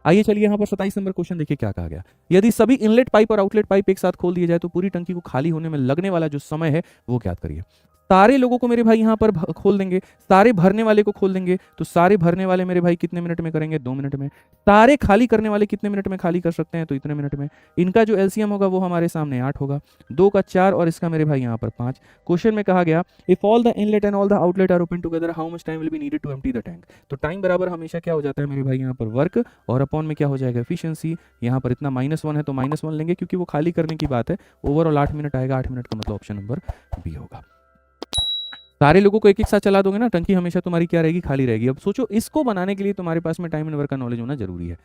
आइए चलिए यहाँ पर 27 नंबर क्वेश्चन देखिए क्या कहा गया। यदि सभी इनलेट पाइप और आउटलेट पाइप एक साथ खोल दिए जाए तो पूरी टंकी को खाली होने में लगने वाला जो समय है वो ज्ञात करिए। सारे लोगों को मेरे भाई यहाँ पर खोल देंगे, सारे भरने वाले को खोल देंगे, तो सारे भरने वाले मेरे भाई कितने मिनट में करेंगे? 2 मिनट में। सारे खाली करने वाले कितने मिनट में खाली कर सकते हैं? तो इतने मिनट में। इनका जो एलसीएम होगा वो हमारे सामने 8 होगा, 2 का 4 और इसका मेरे भाई यहाँ पर 5। क्वेश्चन में कहा गया if all the inlet and all the outlet are open together how much time will be needed to empty the tank. तो टाइम बराबर हमेशा क्या हो जाता है मेरे भाई यहाँ पर वर्क, और अपॉन में क्या हो जाएगा? एफिशिएंसी। यहाँ पर इतना -1 है तो -1 लेंगे क्योंकि वो खाली करने की बात है। ओवरऑल 8 मिनट आएगा, 8 मिनट का मतलब ऑप्शन नंबर बी होगा। सारे लोगों को एक एक साथ चला दोगे ना, टंकी हमेशा तुम्हारी क्या रहेगी? खाली रहेगी। अब सोचो इसको बनाने के लिए तुम्हारे पास में टाइम एंड वर्क का नॉलेज होना जरूरी है।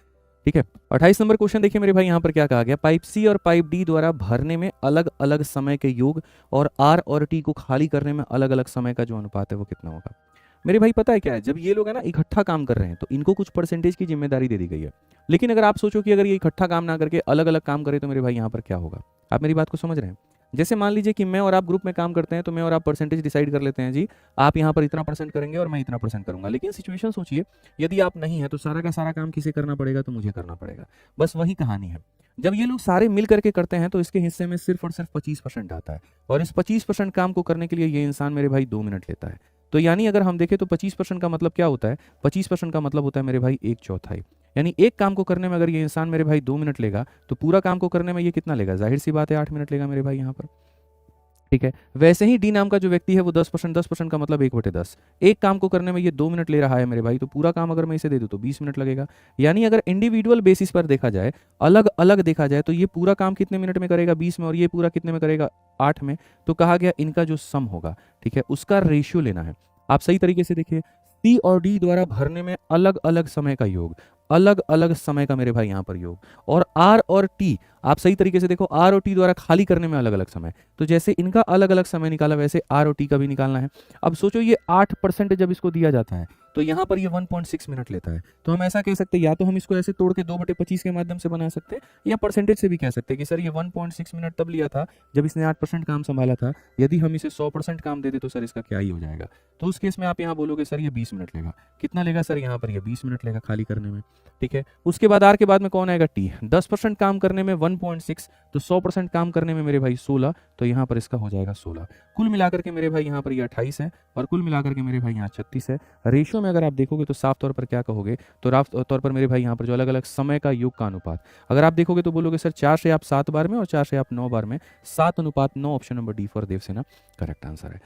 ठीक है, 28 नंबर क्वेश्चन देखिए मेरे भाई यहाँ पर क्या कहा गया। पाइप सी और पाइप डी द्वारा भरने में अलग अलग समय के योग और आर और टी को खाली करने में अलग अलग समय का जो अनुपात है वो कितना होगा? मेरे भाई पता है क्या है, जब ये लोग है ना इकट्ठा काम कर रहे हैं तो इनको कुछ परसेंटेज की जिम्मेदारी दे दी गई है। लेकिन अगर आप सोचो कि अगर ये इकट्ठा काम ना करके अलग अलग काम करे तो मेरे भाई यहाँ पर क्या होगा? आप मेरी बात को समझ रहे हैं? जैसे मान लीजिए कि मैं और आप ग्रुप में काम करते हैं तो मैं और आप परसेंटेज डिसाइड कर लेते हैं जी, आप यहाँ पर इतना परसेंट करेंगे और मैं इतना परसेंट करूंगा। लेकिन सिचुएशन सोचिए, यदि आप नहीं है तो सारा का सारा काम किसे करना पड़ेगा? तो मुझे करना पड़ेगा। बस वही कहानी है। जब ये लोग सारे मिल करके करते हैं तो इसके हिस्से में सिर्फ और सिर्फ 25% आता है, और इस 25% काम को करने के लिए ये इंसान मेरे भाई 2 मिनट लेता है। तो यानी अगर हम देखें तो 25% का मतलब क्या होता है? 25% का मतलब होता है मेरे भाई 1/4। यानी एक काम को करने में अगर ये इंसान मेरे भाई 2 मिनट लेगा तो पूरा काम को करने में ये कितना लेगा? जाहिर सी बात है 8 मिनट लेगा मेरे भाई यहाँ पर। ठीक है, वैसे ही डी नाम का जो व्यक्ति है वो 10% का मतलब 1/10। एक काम को करने में ये 2 मिनट ले रहा है मेरे भाई, तो पूरा काम अगर मैं इसे दे दूं तो 20 मिनट लगेगा। यानी अगर इंडिविजुअल बेसिस पर देखा जाए, अलग अलग देखा जाए, तो ये पूरा काम कितने मिनट में करेगा? 20 में, और ये पूरा कितने में करेगा? 8 में। तो कहा गया इनका जो सम होगा, ठीक है, उसका रेशियो लेना है। आप सही तरीके से देखिए, सी और डी द्वारा भरने में अलग अलग समय का योग, अलग अलग समय का मेरे भाई यहाँ पर योग, और आर और टी, आप सही तरीके से देखो, आर और टी द्वारा खाली करने में अलग अलग समय। तो जैसे इनका अलग अलग समय निकाला वैसे आर और टी का भी निकालना है। अब सोचो ये 8% जब इसको दिया जाता है तो यहाँ पर ये 1.6 मिनट लेता है। तो हम ऐसा कह सकते हैं, या तो हम इसको ऐसे तोड़ के 2/25 के माध्यम से बना सकते हैं, या परसेंटेज से भी कह सकते हैं कि सर ये 1.6 मिनट तब लिया था जब इसने 8% काम संभाला था। यदि हम इसे 100% काम दे दे तो सर इसका क्या ही हो जाएगा? तो उस केस में आप यहाँ बोलोगे सर ये 20 मिनट लेगा। कितना लेगा सर? यहाँ पर ये 20 मिनट लेगा खाली करने में। ठीक है, उसके बाद आर के बाद में कौन आएगा? टी। 10% काम करने में 1.6, तो 100% काम करने में मेरे भाई 16, तो यहाँ पर इसका हो जाएगा 16। कुल मिलाकर के मेरे भाई यहाँ पर ये 28 है, और कुल मिलाकर के मेरे भाई यहाँ 36 है। रेशियो में अगर आप देखोगे तो साफ तौर पर क्या कहोगे? तो साफ तौर पर मेरे भाई यहाँ पर जो अलग अलग समय का योग का अनुपात, अगर आप देखोगे तो बोलोगे सर 4 से आप 7 बार में और 4 से आप 9 बार में, 7/9। Option number D for Devsena correct answer है।